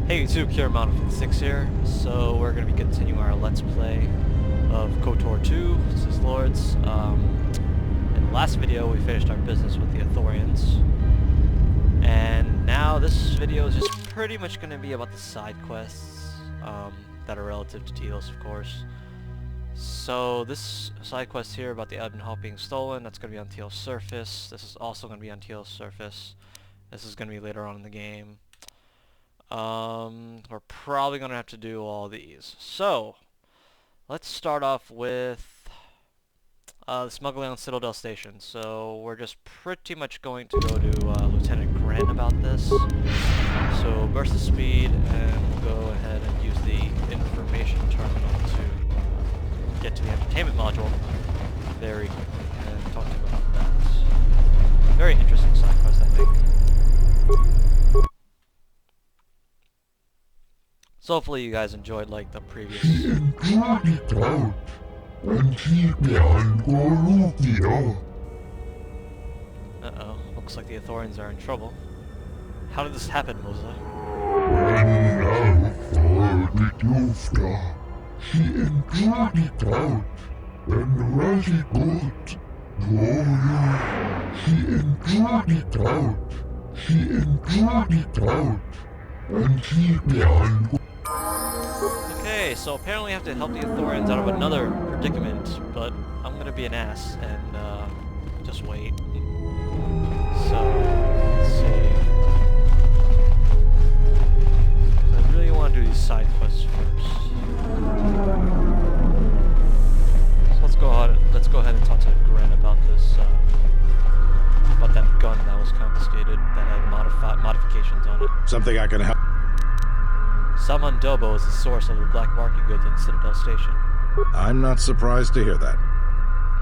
Hey YouTube, KOTOR here. So we're going to be continuing our Let's Play of KOTOR 2, Sith Lords. In the last video we finished our business with the Ithorians. And now this video is just pretty much going to be about the side quests that are relative to Telos, of course. So this side quest here about the Edenhall being stolen, that's going to be on Telos surface. This is also going to be on Telos surface. This is going to be later on in the game. We're probably going to have to do all these. So, let's start off with the smuggling on Citadel Station. So, we're just pretty much going to go to Lieutenant Gren about this. So, burst of speed, and we'll go ahead and use the information terminal to get to the entertainment module very quickly and talk to you about that. Very interesting side quest, I think. So hopefully you guys enjoyed like the previous. Uh-oh, looks like the Ithorians are in trouble. How did this happen, Moza? Okay, so apparently I have to help the Ithorians out of another predicament, but I'm gonna be an ass and just wait. So, let's see. I really want to do these side quests first. So let's go ahead and talk to Gren about this, about that gun that was confiscated that had modifications on it. Something I can help. Saman Dobo is the source of the black market goods on Citadel Station. I'm not surprised to hear that.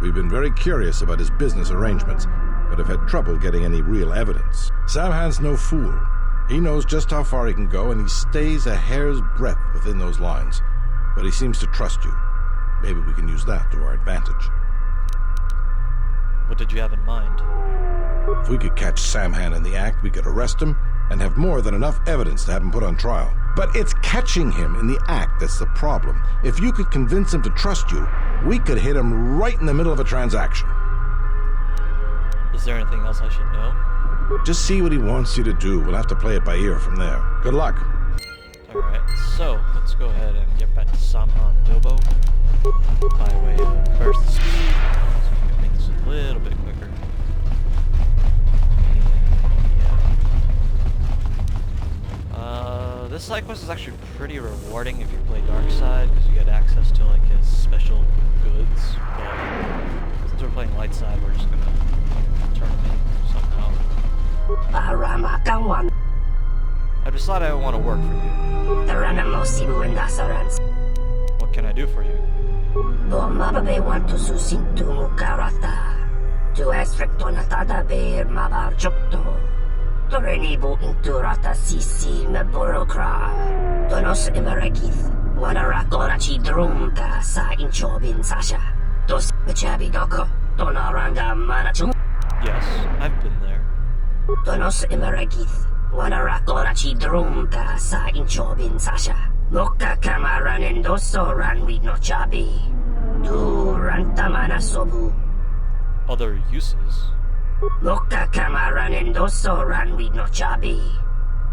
We've been very curious about his business arrangements, but have had trouble getting any real evidence. Samhan's no fool. He knows just how far he can go, and he stays a hair's breadth within those lines. But he seems to trust you. Maybe we can use that to our advantage. What did you have in mind? If we could catch Samhan in the act, we could arrest him and have more than enough evidence to have him put on trial. But it's catching him in the act that's the problem. If you could convince him to trust you, we could hit him right in the middle of a transaction. Is there anything else I should know? Just see what he wants you to do. We'll have to play it by ear from there. Good luck. Alright, so let's go ahead and get back to Saman Dobo by way of burst speed. So we can make this a little bit quicker. This side quest is actually pretty rewarding if you play Dark Side, because you get access to like his special goods, but since we're playing Light Side, we're just gonna turn them in somehow. I've decided I want to work for you. What can I do for you? Torenibu inturata sisi me burokra. Donos imerekith. Wanarakora chi drumta sa inchobin sasha. Dos mechabi doko. Donaranga manachum. Yes, I've been there. Donos imerekith. Wanarakora chi drumta sa inchobin sasha. Moka kamaran endoso ran with no chabi. Du rantamana sobu. Other uses? Moka kamaran endoso ran with no chabi.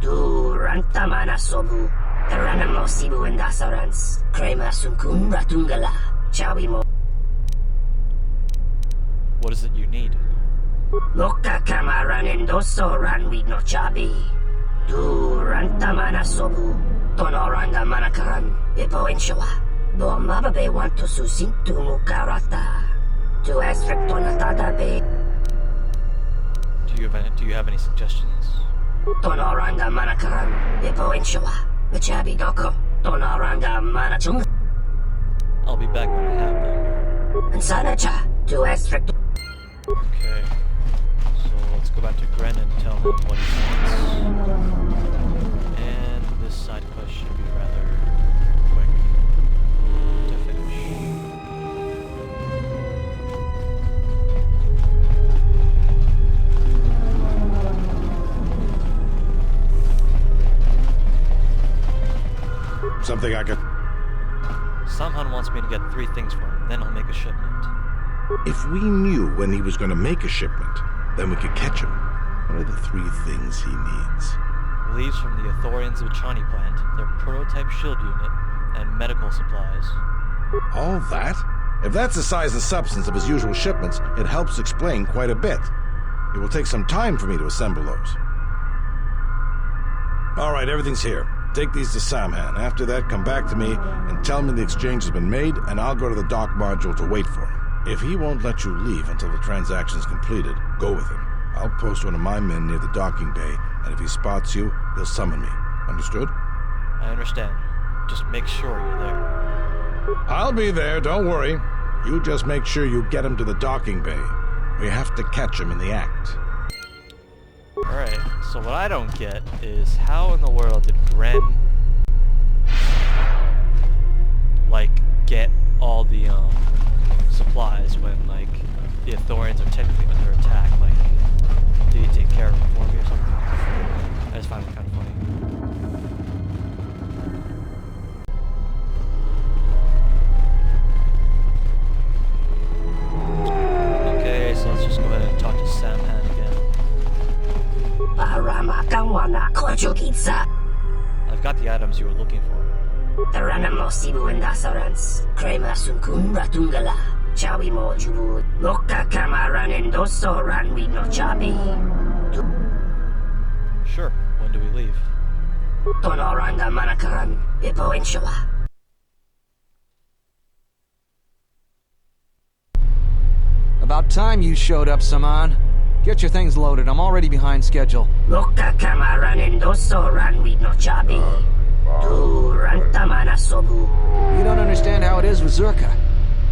Du rantamana sobu. Taranamo sibu and dasarans. Krema sunkun ratungala. Chawi mo. What is it you need? Moka kamaran endoso ran with no chabi. Du rantamana sobu. Tonoranga manakaran. Epo inshawa. Bo mababe want to susintu mukarata. To esrectonata be. Do you have any suggestions? Tonoranga manakaran, Epo inshawa, Mechabi doko, Tonoranga manachung. I'll be back when I have them. And Sanacha, to Estrect. Okay. So let's go back to Gren and tell him what he wants. And this side quest should be rather quick to finish. Something I could... Samhan wants me to get 3 things for him, then I'll make a shipment. If we knew when he was going to make a shipment, then we could catch him. What are the 3 things he needs? Leaves from the Athorians' Vichani plant, their prototype shield unit, and medical supplies. All that? If that's the size and substance of his usual shipments, it helps explain quite a bit. It will take some time for me to assemble those. All right, everything's here. Take these to Samhan. After that, come back to me and tell me the exchange has been made, and I'll go to the dock module to wait for him. If he won't let you leave until the transaction's completed, go with him. I'll post one of my men near the docking bay, and if he spots you, he'll summon me. Understood? I understand. Just make sure you're there. I'll be there, don't worry. You just make sure you get him to the docking bay. We have to catch him in the act. Alright, so what I don't get is how in the world did Gren like get all the supplies when like the Athorians are technically under attack? Like, did he take care of them for me or something? I just find it kind of funny. Okay, so let's just go ahead and talk to Samhan again. I've got the items you were looking for. Sure, when do we leave? About time you showed up, Saman. Get your things loaded, I'm already behind schedule. You don't understand how it is with Zerka.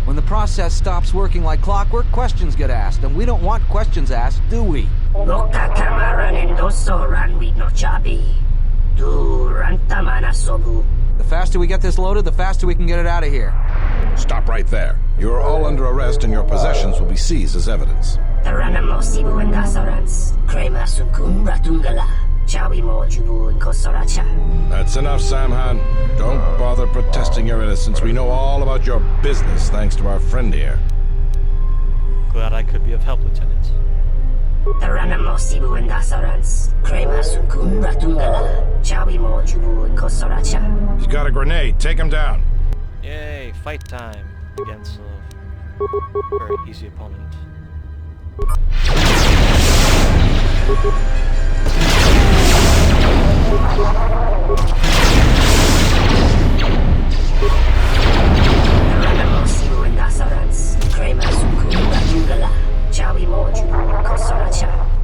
When the process stops working like clockwork, questions get asked, and we don't want questions asked, do we? The faster we get this loaded, the faster we can get it out of here. Stop right there. You are all under arrest and your possessions will be seized as evidence. That's enough, Samhan. Don't bother protesting your innocence. We know all about your business, thanks to our friend here. Glad I could be of help, Lieutenant. He's got a grenade. Take him down. Yay, fight time against a very easy opponent.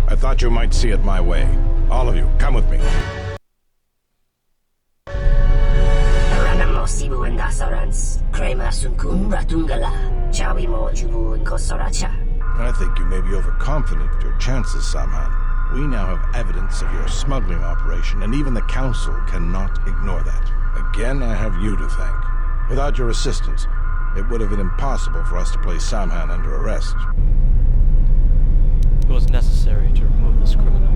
I thought you might see it my way. All of you, come with me. I think you may be overconfident with your chances, Samhan. We now have evidence of your smuggling operation, and even the Council cannot ignore that. Again, I have you to thank. Without your assistance, it would have been impossible for us to place Samhan under arrest. It was necessary to remove this criminal.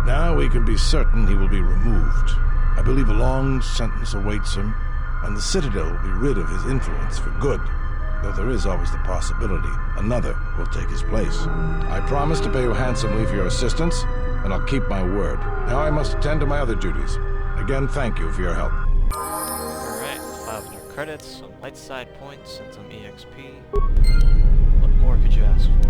Now we can be certain he will be removed. I believe a long sentence awaits him, and the Citadel will be rid of his influence for good. Though there is always the possibility another will take his place. I promise to pay you handsomely for your assistance, and I'll keep my word. Now I must attend to my other duties. Again, thank you for your help. Alright, 500 credits, some light side points, and some EXP. What more could you ask for?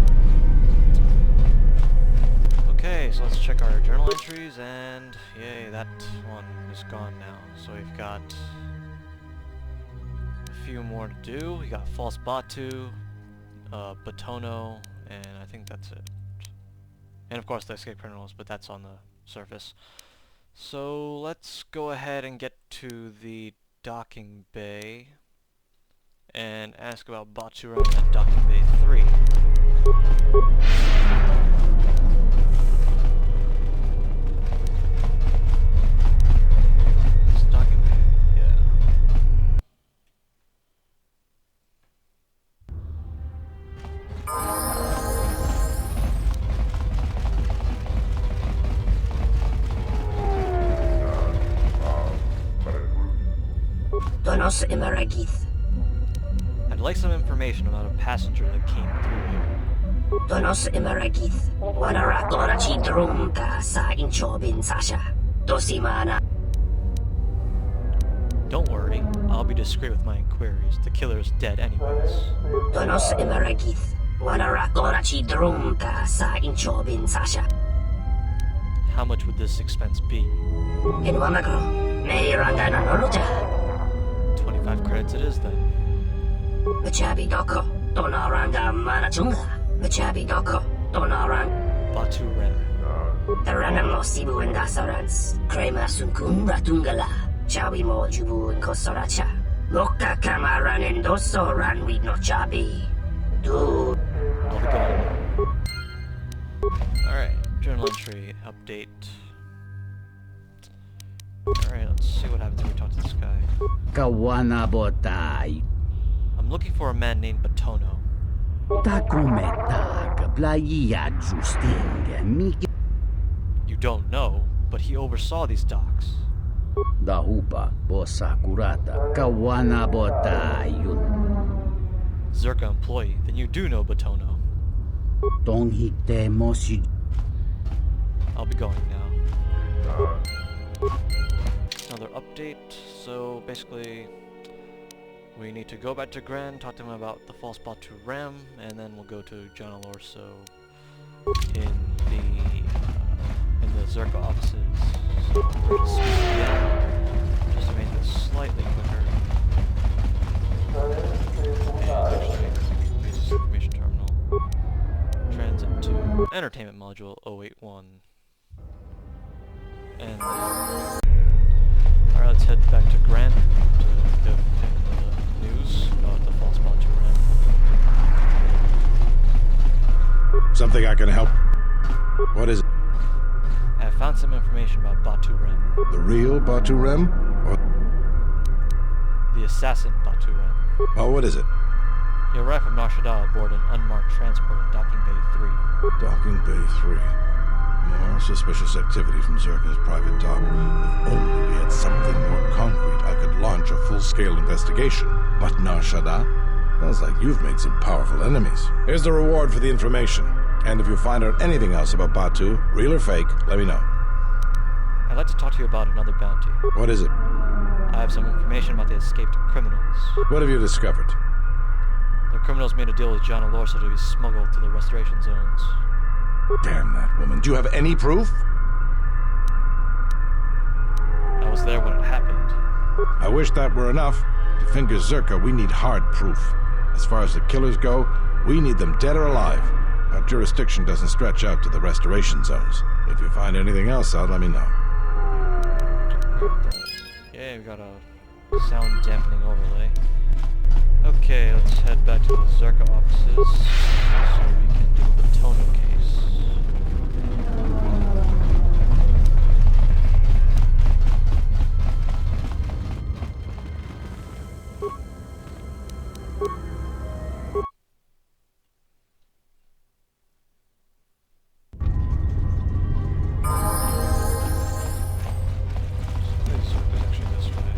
Okay, so let's check our journal entries, and yay, that one is gone now. So we've got a few more to do. We got False Batu, Batono, and I think that's it. And of course the escape criminals, but that's on the surface. So let's go ahead and get to the docking bay and ask about Batu running at docking bay 3. Donos Imaragith. I'd like some information about a passenger that came through here. Donos Imaragith. Wanara Gorachi Drumka sa Inchobin Sasha. Dosimana. Don't worry, I'll be discreet with my inquiries. The killer is dead anyways. Donos Imaragith. Wanara Gorachi Drumka sa Inchobin Sasha. How much would this expense be? In Wamagro. Meiranga Nanoloja. 25 credits it is then. Machabi Doko. Donaranga Manachunga. Machabi Doko. Donarang. Batu Rem. The Ranamo Sibu and Dasarans. Krema Sunkun Ratungala. Chawi Mo Jubu and Kosoracha. Loka Kamaran and Doso Ran with no Chabi. Dude. I'll be going. Alright, journal entry, update. Alright, let's see what happens when we talk to this guy. Kawanabotay. I'm looking for a man named Batono. Takumetag Blaya Justing Miki You don't know, but he oversaw these docks. Dahupa Bosakurata Kawanabotay yun. Zerka employee, then you do know Batono. Donghite Mosi. I'll be going now. Another update, so basically we need to go back to Gran, talk to him about the false Batu Ram, and then we'll go to John Alorso in the Zerka offices. So we're going to speed again, just to make this slightly quicker. And actually, Basis Information Terminal. Transit to Entertainment Module 081. And alright, let's head back to Gran to go in the news about the false Batu Ram. Something I can help? What is it? I have found some information about Batu Ram. The real Batu Rem? Or... The assassin Batu Ram. Oh, what is it? He arrived from Nar Shaddaa aboard an unmarked transport in Docking Bay 3. Docking Bay 3. More suspicious activity from Zerka's private dock. If only we had something more concrete, I could launch a full-scale investigation. But Nar Shaddaa? Sounds like you've made some powerful enemies. Here's the reward for the information. And if you find out anything else about Batu, real or fake, let me know. I'd like to talk to you about another bounty. What is it? I have some information about the escaped criminals. What have you discovered? The criminals made a deal with John Alorso to be smuggled to the restoration zones. Damn that woman. Do you have any proof? I was there when it happened. I wish that were enough. To finger Zerka, we need hard proof. As far as the killers go, we need them dead or alive. Our jurisdiction doesn't stretch out to the restoration zones. If you find anything else out, let me know. Yeah, we got a sound dampening overlay. Okay, let's head back to the Zerka offices so we can do the Batono case. Zerka's actually this way.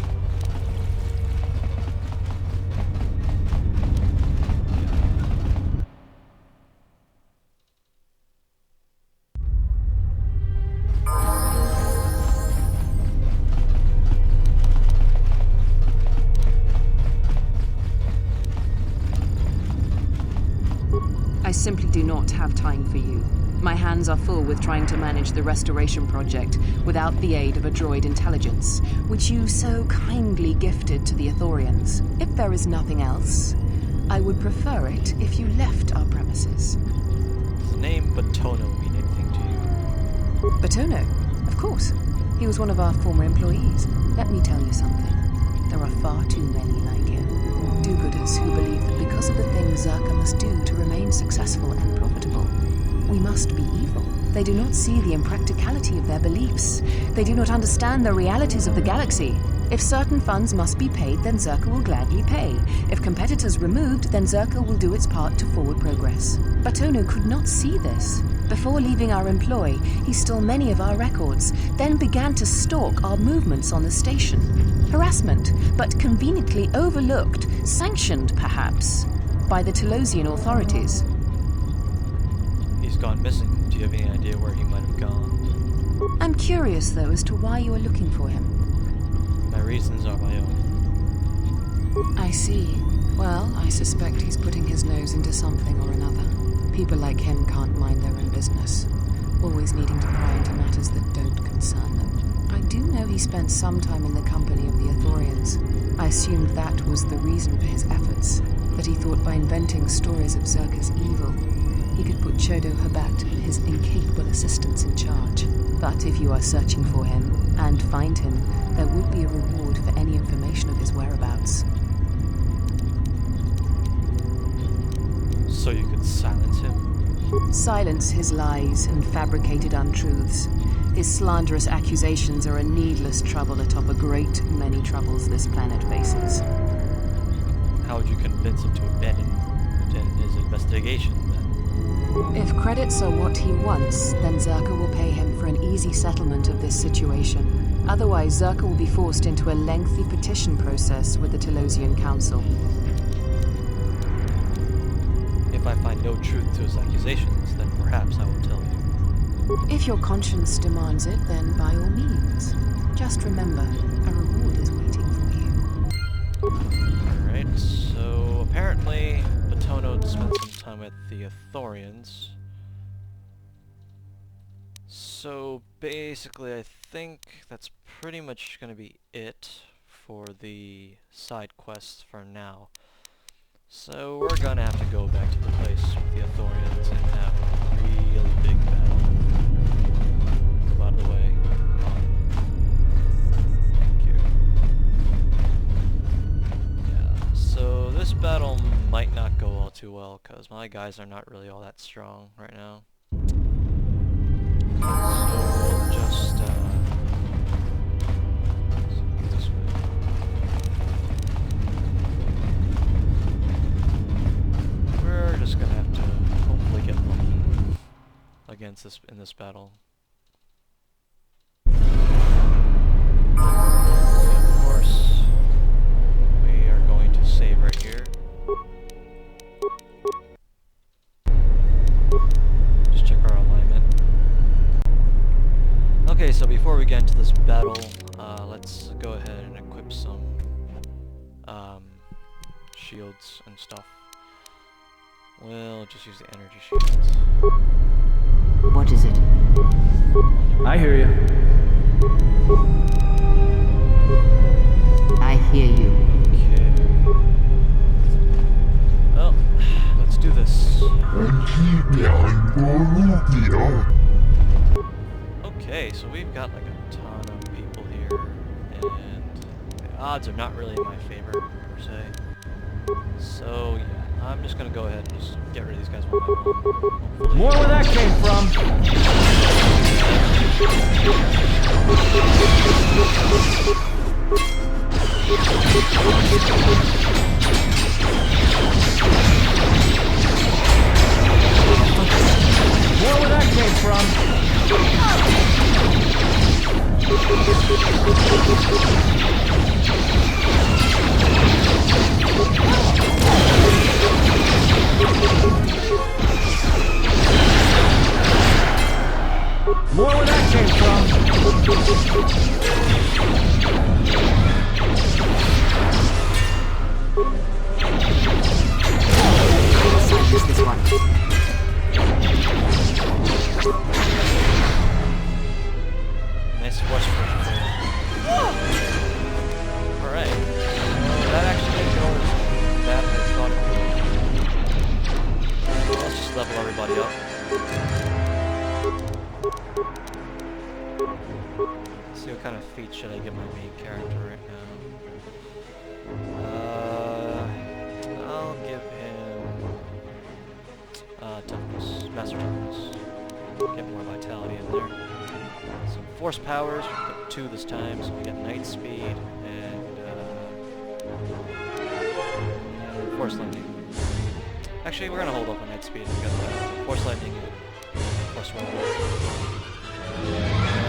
I simply do not have time for you. My hands are full with trying to manage the restoration project without the aid of a droid intelligence, which you so kindly gifted to the Athorians. If there is nothing else, I would prefer it if you left our premises. Does the name Batono mean anything to you? Batono? Of course. He was one of our former employees. Let me tell you something. There are far too many like him. Do-gooders who believe that because of the things Zerka must do to remain successful and profitable, we must be evil. They do not see the impracticality of their beliefs. They do not understand the realities of the galaxy. If certain funds must be paid, then Zerka will gladly pay. If competitors removed, then Zerka will do its part to forward progress. But Ono could not see this. Before leaving our employ, he stole many of our records, then began to stalk our movements on the station. Harassment, but conveniently overlooked, sanctioned perhaps, by the Telosian authorities. He's gone missing. Do you have any idea where he might have gone? I'm curious, though, as to why you are looking for him. My reasons are my own. I see. Well, I suspect he's putting his nose into something or another. People like him can't mind their own business, always needing to pry into matters that don't concern them. I do know he spent some time in the company of the Ithorians. I assumed that was the reason for his efforts, that he thought by inventing stories of Zerka's evil, he could put Chodo Habat and his incapable assistants in charge. But if you are searching for him, and find him, there would be a reward for any information of his whereabouts. So you could silence him? Silence his lies and fabricated untruths. His slanderous accusations are a needless trouble atop a great many troubles this planet faces. How would you convince him to abandon his investigation, then? If credits are what he wants, then Zerka will pay him for an easy settlement of this situation. Otherwise, Zerka will be forced into a lengthy petition process with the Telosian Council. If I find no truth to his accusations, then perhaps I will tell you. If your conscience demands it, then by all means. Just remember, a reward is waiting for you. Alright, so apparently Batono spent some time with the Ithorians. So basically I think that's pretty much going to be it for the side quests for now. So we're gonna have to go back to the place with the Ithorians and have a really big battle. Move out of the way. Thank you. Yeah, so this battle might not go all too well, because my guys are not really all that strong right now. So we'll just, this way. We're just gonna have to hopefully get lucky against this in this battle. Of course, we are going to save right here. Just check our alignment. Okay, so before we get into this battle, let's go ahead and equip some shields and stuff. We'll just use the energy shields. What is it? I hear you. I hear you. Okay. Well, let's do this. Okay, so we've got like a ton of people here, and the odds are not really in my favor, per se. So, yeah. I'm just gonna go ahead and just get rid of these guys one by one. Hopefully. More where that came from. More where that came from. More where that came from. Silence this one. Nice force push there. Alright. That actually didn't go as bad as I thought it would. Let's just level everybody up. Let's see what kind of feat should I give my main character right now. I'll give him toughness, master toughness. Get more vitality in there. Some force powers, we got 2 this time, so we get night speed and force lightning. Actually, we're gonna hold up on night speed. We got force lightning and plus 1.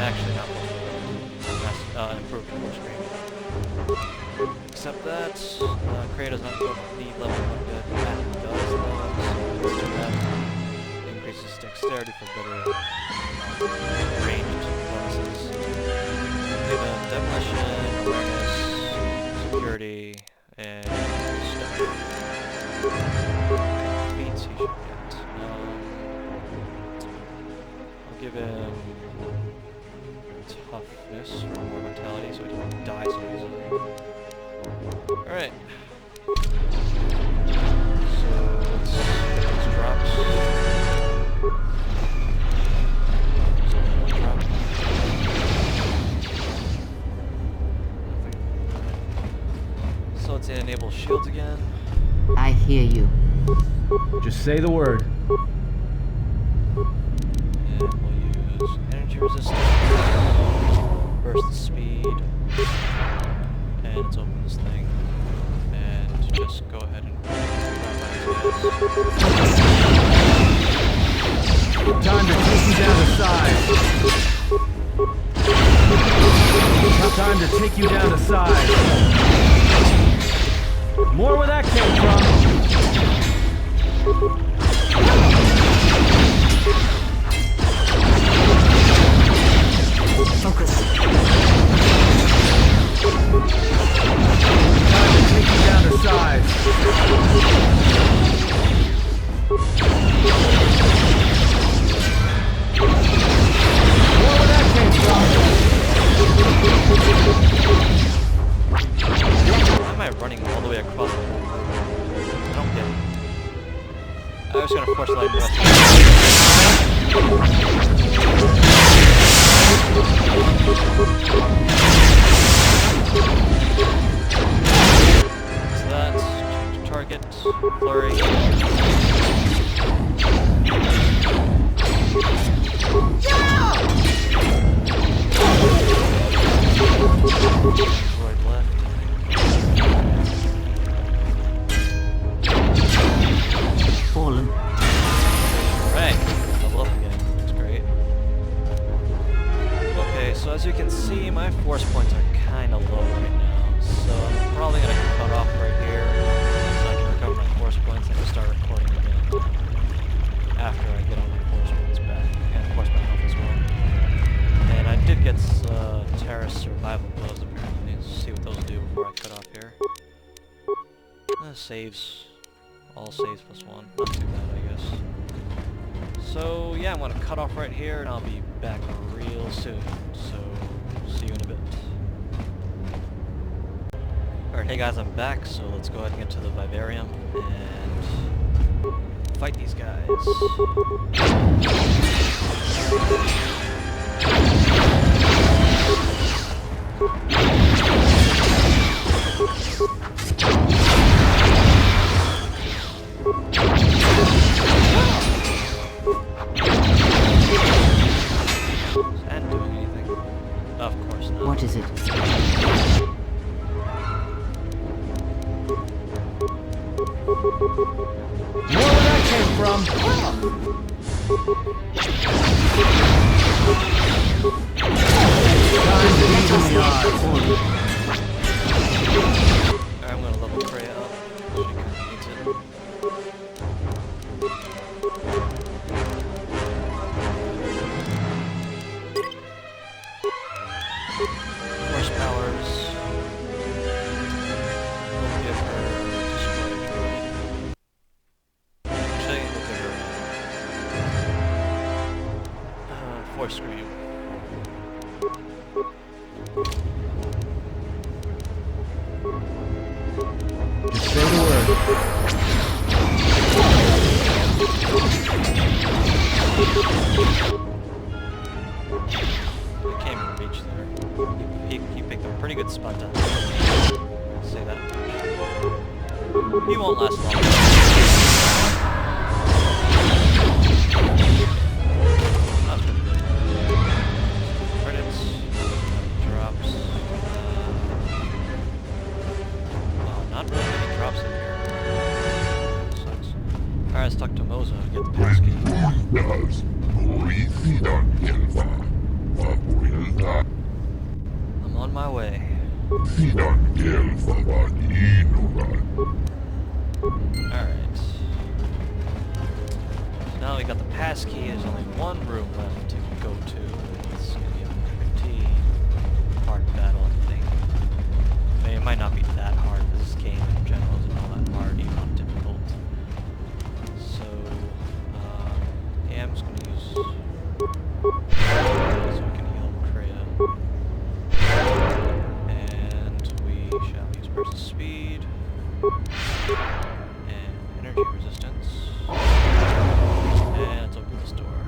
Actually, not plus 1. Improved force screen. Except that Kratos does not need level 1 good. Matt does though, so let's do that. Increases dexterity for better ranged bonuses. Give him demolition, awareness, security, and stuff. Feats he should get. I'll give him toughness for more vitality so he doesn't die so easily. Alright. So let's drop. Drop. So let's enable shields again. I hear you. Just say the word. And we'll use energy resistance, burst speed, and let's open this thing. And just go ahead and grab my Time to take you down to size. Time to take you down to size. More where that came from. Focus. Time to take you down to size. More where that came from. Why am I running all the way across the whole room? I don't get it. I was gonna force light the rest of so that's change target, flurry. Droid left. Fallen. Right, level up again. That's great. Okay, so as you can see, my force points are kind of low right now. So I'm probably going to cut off right here so I can recover my force points and start recording again after I get all my force points back. And of course my health as well. And I did get terrorist survival gloves apparently. Let's see what those do before I cut off here. Saves. All saves plus 1. Not too bad, I guess. So, yeah, I'm going to cut off right here, and I'll be back real soon. So, see you in a bit. Alright, hey guys, I'm back, so let's go ahead and get to the vivarium and fight these guys. And doing anything? Of course not. What is it? More where that came from. Time to even the odds. Alright, I'm gonna level Freya up. She kinda needs it. Force powers. We'll give her destroy droid. Actually, we'll give her force scream. Just say the word. I can't even reach there. He picked a pretty good spot to say that much. He won't last long. Alright. So now we got the pass key. There's only one room left to go to. It's gonna be a pretty hard battle, I think. I mean, it might not be that hard, because this game in general isn't all that hard, even on difficult. So, yeah, I'm just gonna use... so we can heal Kreia. And we shall use burst of speed. And energy resistance. And let's open this door.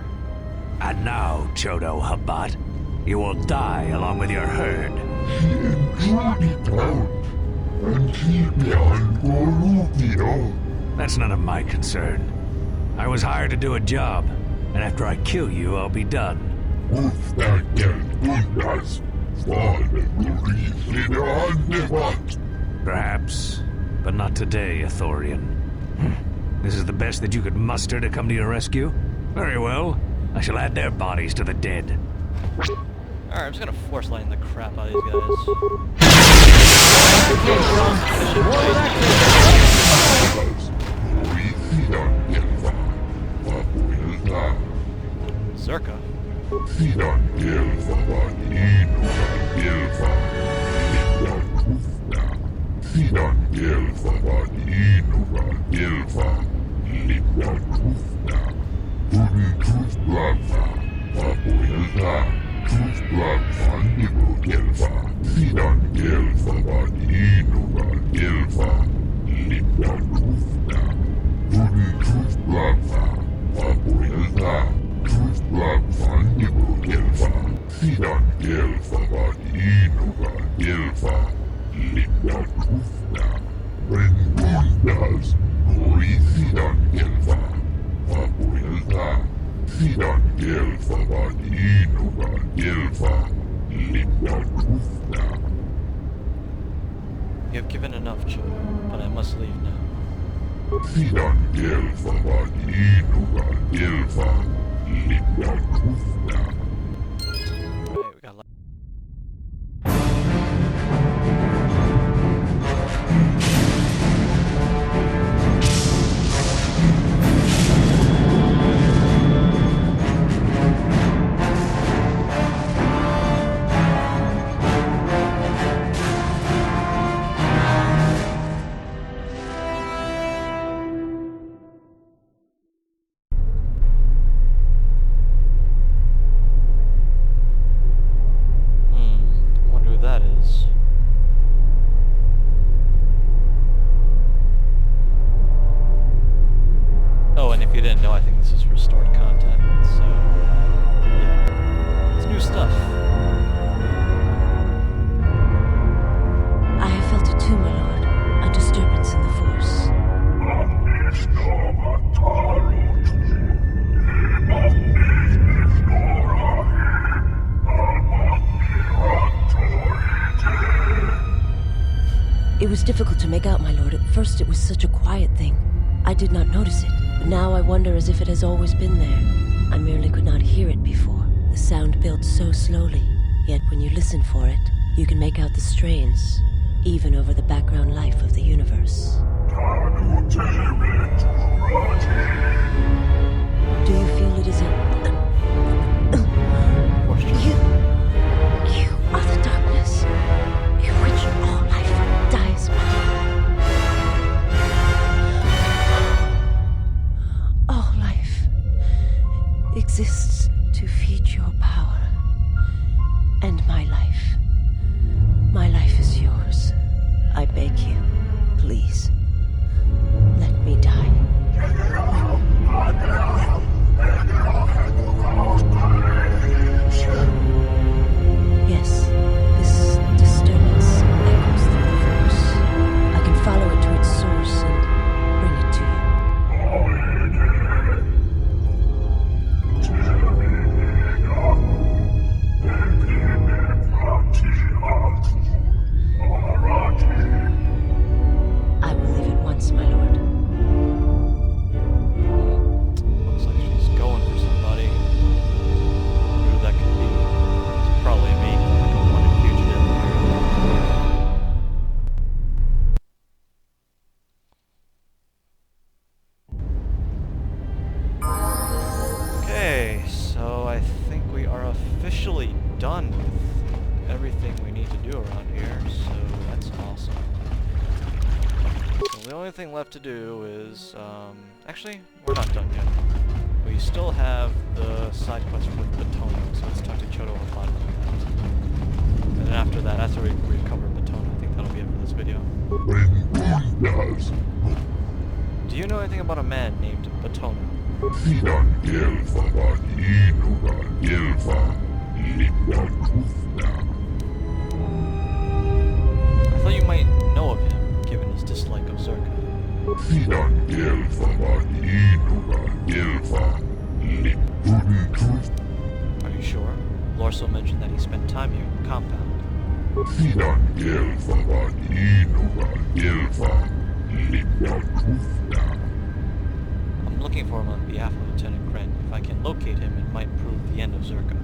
And now, Chodo Habat, you will die along with your herd. That's none of my concern. I was hired to do a job, and after I kill you, I'll be done. Perhaps, but not today, Ithorian. This is the best that you could muster to come to your rescue? Very well. I shall add their bodies to the dead. Alright, I'm just gonna force lightning the crap out of these guys. Zerka. You have given enough, Chodo, but I must leave now. Right, we got wonder who that is. Oh, and if you didn't know, I think this is restored content, so yeah, it's new stuff. I have felt it too, my lord. A disturbance in the Force. It was difficult to make out, my lord. At first it was such a quiet thing. I did not notice it, but now I wonder as if it has always been there. I merely could not hear it before. The sound built so slowly, yet when you listen for it, you can make out the strains, even over the background life of the universe. Do you feel it is You are the darkness in which all life dies. All life exists to feed your power. And my life is yours. I beg you, please, let me die. thing left to do is, actually, we're not done yet. We still have the side quest with Batono, so let's talk to Choto about that. And then after that, after we recover Batono, I think that'll be it for this video. Do you know anything about a man named Batono? I thought you might know of him, given his dislike of Zerka. Are you sure? Lorso mentioned that he spent time here in the compound. I'm looking for him on behalf of Lieutenant Kren. If I can locate him, it might prove the end of Zerka.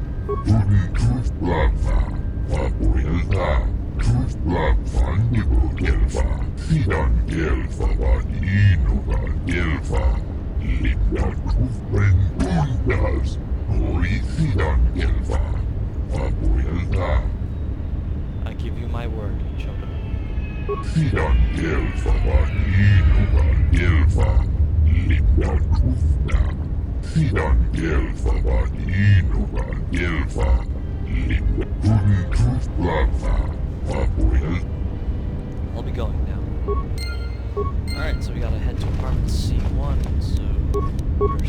I give you my word, Choto. I'll be going now. Alright, so we gotta head to apartment C1, so where's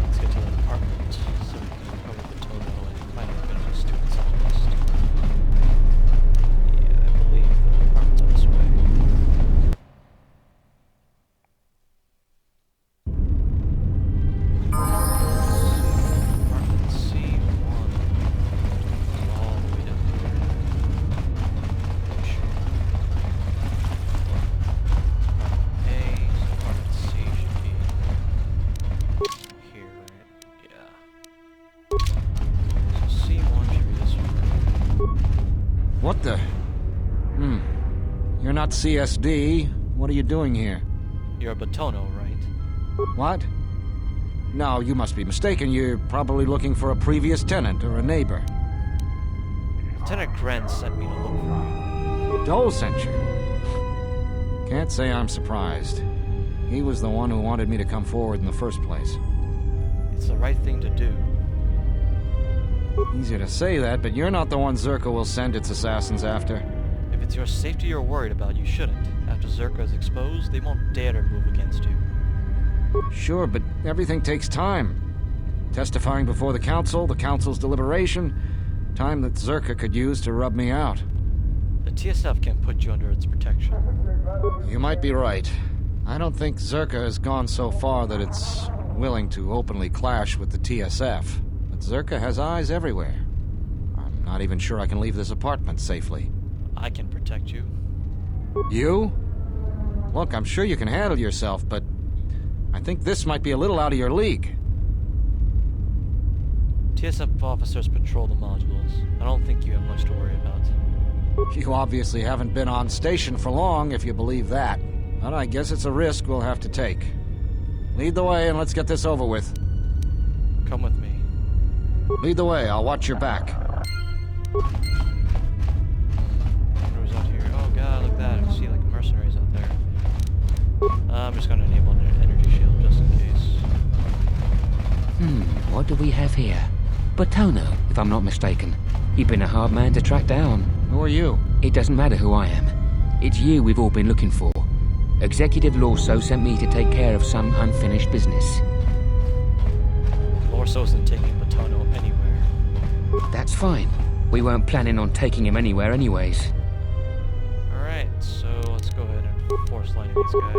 let's get to the apartment so we can recover the Toto and find out if there's a stupid SideQuest. Yeah, I believe the apartment's on this way. Apartment C1. All the way down here. Sure. Apartment A, so apartment C should be here, right? Yeah. So C1 should be this one. What the? You're not CSD. What are you doing here? You're a Batono, right? What? No, you must be mistaken. You're probably looking for a previous tenant or a neighbor. Lieutenant Kren sent me to look for you. Dole sent you? Can't say I'm surprised. He was the one who wanted me to come forward in the first place. It's the right thing to do. Easier to say that, but you're not the one Zerka will send its assassins after. If it's your safety you're worried about, you shouldn't. After Zerka is exposed, they won't dare to move against you. Sure, but everything takes time. Testifying before the council's deliberation, time that Zerka could use to rub me out. The TSF can put you under its protection. You might be right. I don't think Zerka has gone so far that it's willing to openly clash with the TSF. But Zerka has eyes everywhere. I'm not even sure I can leave this apartment safely. I can protect you. You? Look, I'm sure you can handle yourself, but I think this might be a little out of your league. TSF officers patrol the modules. I don't think you have much to worry about. You obviously haven't been on station for long, if you believe that. But I guess it's a risk we'll have to take. Lead the way and let's get this over with. Come with me. Lead the way, I'll watch your back. Who's out here? Oh god, look at that. I see like mercenaries out there. I'm just gonna enable an energy shield just in case. What do we have here? Batono, if I'm not mistaken. You've been a hard man to track down. Who are you? It doesn't matter who I am. It's you we've all been looking for. Executive Lorso sent me to take care of some unfinished business. Lorso isn't taking Batono anywhere. That's fine. We weren't planning on taking him anywhere anyways. Alright, so let's go ahead and force line these guys.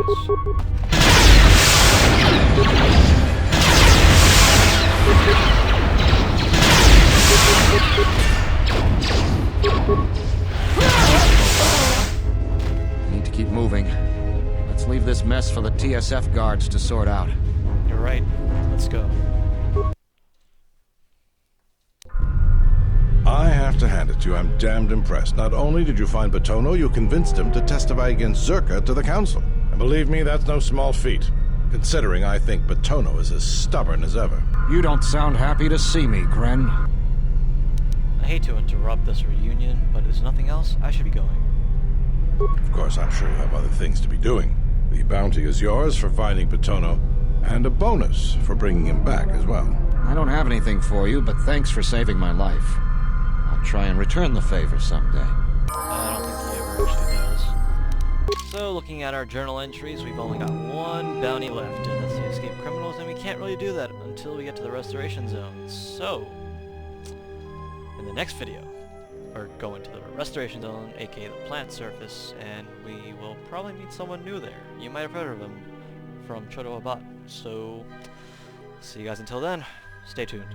Need to keep moving. Let's leave this mess for the TSF guards to sort out. You're right. Let's go. I have to hand it to you, I'm damned impressed. Not only did you find Batono, you convinced him to testify against Zerka to the council. And believe me, that's no small feat, considering I think Batono is as stubborn as ever. You don't sound happy to see me, Kren. I hate to interrupt this reunion, but if there's nothing else, I should be going. Of course, I'm sure you have other things to be doing. The bounty is yours for finding Paetono, and a bonus for bringing him back as well. I don't have anything for you, but thanks for saving my life. I'll try and return the favor someday. I don't think he ever actually does. So, looking at our journal entries, we've only got one bounty left, and that's the escaped criminals, and we can't really do that until we get to the restoration zone. So, in the next video, we're going to the restoration zone, aka the plant surface, and we will probably meet someone new there. You might have heard of him from Choto Abat. So, see you guys until then. Stay tuned.